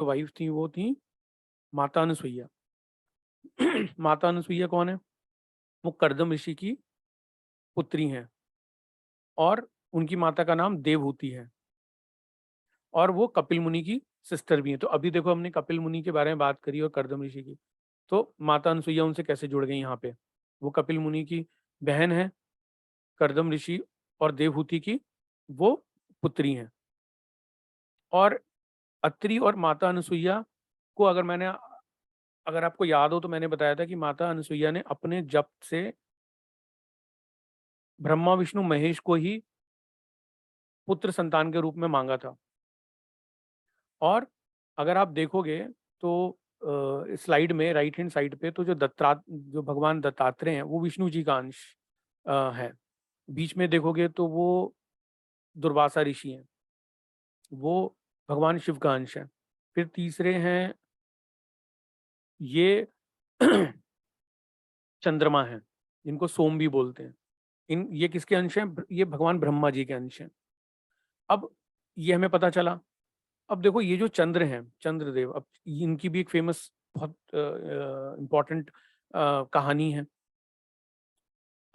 Wife थी वो थी माता अनुसुईया। माता अनुसुईया कौन है? वो कर्दम ऋषि की पुत्री हैं और उनकी माता का नाम देवहूति है और वो कपिल मुनि की सिस्टर भी हैं। तो अभी देखो हमने कपिल मुनि के बारे में बात करी और कर्दम ऋषि की, तो माता अनुसुईया उनसे कैसे जुड़ गई यहाँ पे? वो कपिल मुनि की बहन है, कर्दम ऋषि और देवहूति की वो पुत्री हैं। और अत्रि और माता अनुसुईया को अगर आपको याद हो तो मैंने बताया था कि माता अनुसुईया ने अपने जप से ब्रह्मा विष्णु महेश को ही पुत्र संतान के रूप में मांगा था। और अगर आप देखोगे तो स्लाइड में राइट हैंड साइड पे तो जो भगवान दत्तात्रेय हैं वो विष्णु जी का अंश है। बीच में देखोगे तो वो दुर्वासा ऋषि हैं, वो भगवान शिव का अंश है। फिर तीसरे हैं ये चंद्रमा हैं, जिनको सोम भी बोलते हैं। ये किसके अंश हैं? ये भगवान ब्रह्मा जी के अंश हैं। अब ये हमें पता चला। अब देखो ये जो चंद्र हैं, चंद्रदेव, अब इनकी भी एक फेमस बहुत इम्पोर्टेंट कहानी है।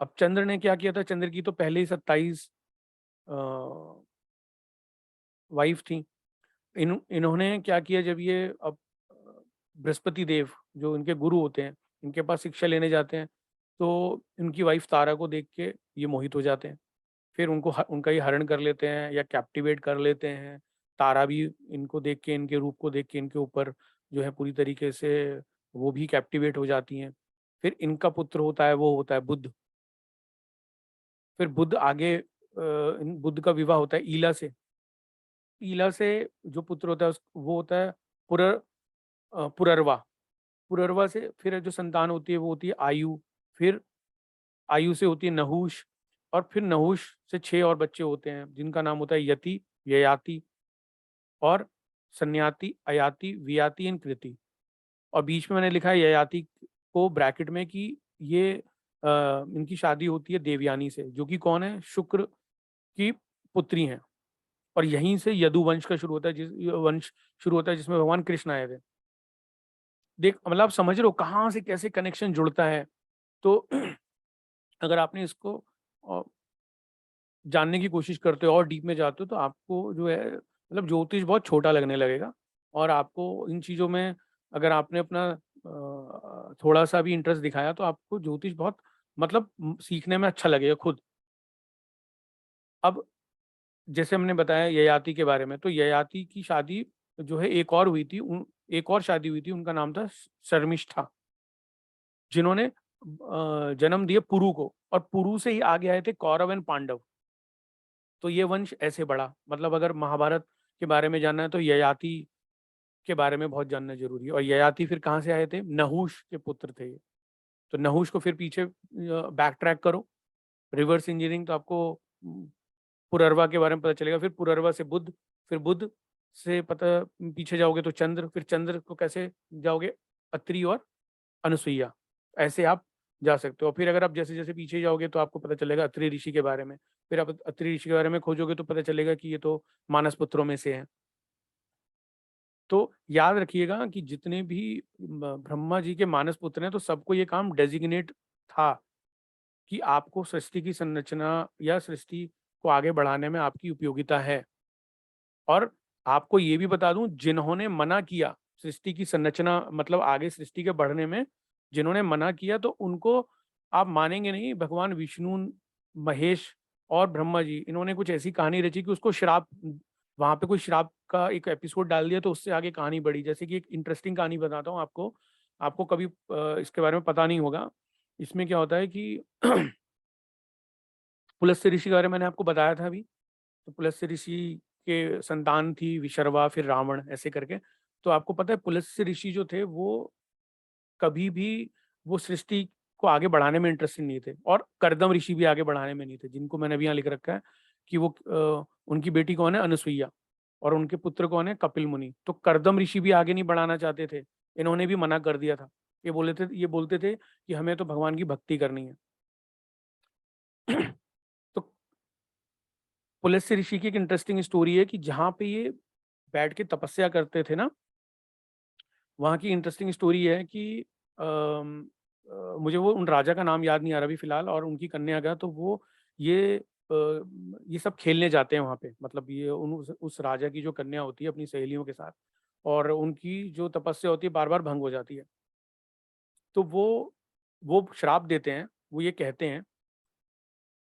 अब चंद्र ने क्या किया था? चंद्र की तो पहले ही 27 वाइफ थी। इन्होंने क्या किया, जब ये अब बृहस्पति देव जो इनके गुरु होते हैं, इनके पास शिक्षा लेने जाते हैं, तो इनकी वाइफ तारा को देख के ये मोहित हो जाते हैं। फिर उनका ये हरण कर लेते हैं या कैप्टिवेट कर लेते हैं। तारा भी इनको देख के, इनके रूप को देख के इनके ऊपर जो है पूरी तरीके से वो भी कैप्टिवेट हो जाती हैं। फिर इनका पुत्र होता है, वो होता है बुध। फिर बुध का विवाह होता है ईला से। ईला से जो पुत्र होता है वो होता है पुररवा। पुररवा से फिर जो संतान होती है वो होती है आयु। फिर आयु से होती है नहुष। और फिर नहुष से 6 और बच्चे होते हैं जिनका नाम होता है यति, ययाति और सन्याति, अयाति, वियाति एंड कृति। और बीच में मैंने लिखा है ययाति को ब्रैकेट में कि ये इनकी शादी होती है देवयानी से, जो कि कौन है? शुक्र की पुत्री हैं। और यहीं से यदु वंश का शुरू होता है, वंश शुरू होता है जिसमें भगवान कृष्ण आए थे। देख मतलब आप समझ रहे हो कहाँ से कैसे कनेक्शन जुड़ता है। तो अगर आपने इसको अ, जानने की कोशिश करते हो और डीप में जाते हो तो आपको जो है मतलब ज्योतिष बहुत छोटा लगने लगेगा। और आपको इन चीज़ों में अगर आपने अपना थोड़ा सा भी इंटरेस्ट दिखाया तो आपको ज्योतिष बहुत मतलब सीखने में अच्छा लगेगा खुद। अब जैसे हमने बताया ययाति के बारे में, तो ययाति की शादी जो है एक और शादी हुई थी, उनका नाम था शर्मिष्ठा, जिन्होंने जन्म दिए पुरु को। और पुरु से ही आगे आए थे कौरव एंड पांडव। तो ये वंश ऐसे बढ़ा। मतलब अगर महाभारत के बारे में जानना है तो ययाति के बारे में बहुत जानना जरूरी है। और ययाति फिर कहाँ से आए थे? नहुष के पुत्र थे ये। तो नहुष को फिर पीछे बैक ट्रैक करो, रिवर्स इंजीनियरिंग, तो आपको पुररवा के बारे में पता चलेगा। फिर पुररवा से बुध, फिर बुध से पता पीछे जाओगे तो चंद्र, फिर चंद्र को कैसे जाओगे? अत्रि और अनुसुईया। ऐसे आप जा सकते हो। फिर अगर आप जैसे जैसे पीछे जाओगे तो आपको पता चलेगा अत्रि ऋषि के बारे में। फिर आप अत्रि ऋषि के बारे में खोजोगे तो पता चलेगा कि ये तो मानस पुत्रों में से हैं। तो याद रखिएगा कि जितने भी ब्रह्मा जी के मानस पुत्र हैं तो सबको ये काम डेजिग्नेट था कि आपको सृष्टि की संरचना या सृष्टि को आगे बढ़ाने में आपकी उपयोगिता है। और आपको ये भी बता दूं, जिन्होंने मना किया सृष्टि की संरचना मतलब आगे सृष्टि के बढ़ने में, जिन्होंने मना किया तो उनको आप मानेंगे नहीं, भगवान विष्णु, महेश और ब्रह्मा जी, इन्होंने कुछ ऐसी कहानी रची कि उसको श्राप, वहां पे कोई श्राप का एक एपिसोड डाल दिया तो उससे आगे कहानी बढ़ी। जैसे कि एक इंटरेस्टिंग कहानी बताता हूँ आपको। आपको कभी इसके बारे में पता नहीं होगा। इसमें क्या होता है कि पुलस्त्य ऋषि के बारे में मैंने आपको बताया था अभी। तो पुलस्त्य ऋषि के संतान थी विशर्वा, फिर रावण, ऐसे करके। तो आपको पता है पुलस्त्य ऋषि जो थे वो कभी भी वो सृष्टि को आगे बढ़ाने में इंटरेस्टेड नहीं थे। और करदम ऋषि भी आगे बढ़ाने में नहीं थे, जिनको मैंने अभी यहाँ लिख रखा है कि वो उनकी बेटी कौन है? अनुसुईया। और उनके पुत्र कौन है? कपिल मुनि। तो करदम ऋषि भी आगे नहीं बढ़ाना चाहते थे, इन्होंने भी मना कर दिया था। ये बोलते थे कि हमें तो भगवान की भक्ति करनी है। तो पुलस्त्य ऋषि की एक इंटरेस्टिंग स्टोरी है कि जहाँ पे ये बैठ के तपस्या करते थे ना, वहाँ की इंटरेस्टिंग स्टोरी है कि मुझे वो उन राजा का नाम याद नहीं आ रहा अभी फ़िलहाल, और उनकी कन्या का, तो वो ये ये सब खेलने जाते हैं वहाँ पे। मतलब ये उस राजा की जो कन्या होती है अपनी सहेलियों के साथ, और उनकी जो तपस्या होती है बार-बार भंग हो जाती है। तो वो श्राप देते हैं, वो ये कहते हैं,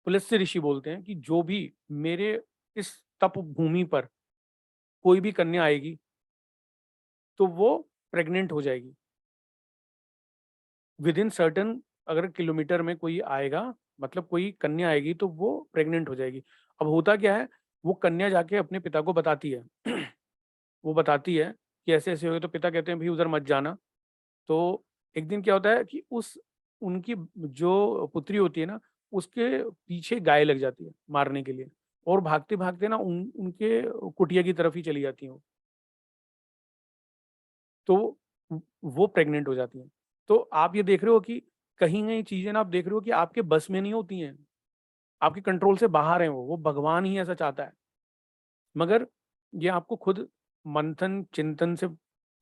पुलस्त्य ऋषि बोलते हैं कि जो भी मेरे इस तप भूमि पर कोई भी कन्या आएगी, तो वो प्रेग्नेंट हो जाएगी। विदिन सर्टेन अगर किलोमीटर में कोई आएगा, मतलब कोई कन्या आएगी, तो वो प्रेग्नेंट हो जाएगी। अब होता क्या है, वो कन्या जाके अपने पिता को बताती है। वो बताती है कि ऐसे-ऐसे हो गया, तो पिता कहते हैं, "भई उधर मत जाना।" तो एक दिन क्या होता है कि उस उनकी जो पुत्री होती है ना, उसके पीछे गाय लग जाती है मारने के लिए, और भागते-भागते ना उनके कुटिया की तरफ ही चली जाती हैं वो। तो वो प्रेग्नेंट हो जाती हैं। तो आप ये देख रहे हो कि कहीं न चीज़ें ना, आप देख रहे हो कि आपके बस में नहीं होती हैं, आपके कंट्रोल से बाहर हैं वो भगवान ही ऐसा चाहता है। मगर ये आपको खुद मंथन, चिंतन से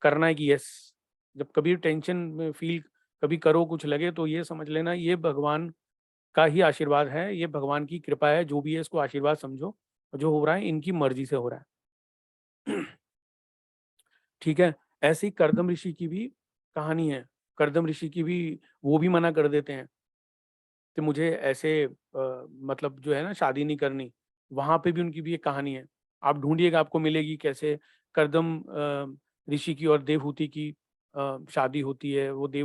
करना है कि यस, जब कभी टेंशन में फ़ील कभी करो, कुछ लगे, तो ये समझ लेना ये भगवान का ही आशीर्वाद है, ये भगवान की कृपा है, जो भी है इसको आशीर्वाद समझो, और जो हो रहा है इनकी मर्ज़ी से हो रहा है। ठीक है? ऐसे ही कर्दम ऋषि की भी कहानी है। कर्दम ऋषि की भी वो भी मना कर देते हैं कि मुझे ऐसे मतलब जो है ना शादी नहीं करनी। वहाँ पे भी उनकी भी एक कहानी है। आप ढूँढिएगा आपको मिलेगी कैसे कर्दम ऋषि की और देवहूति की शादी होती है। वो देव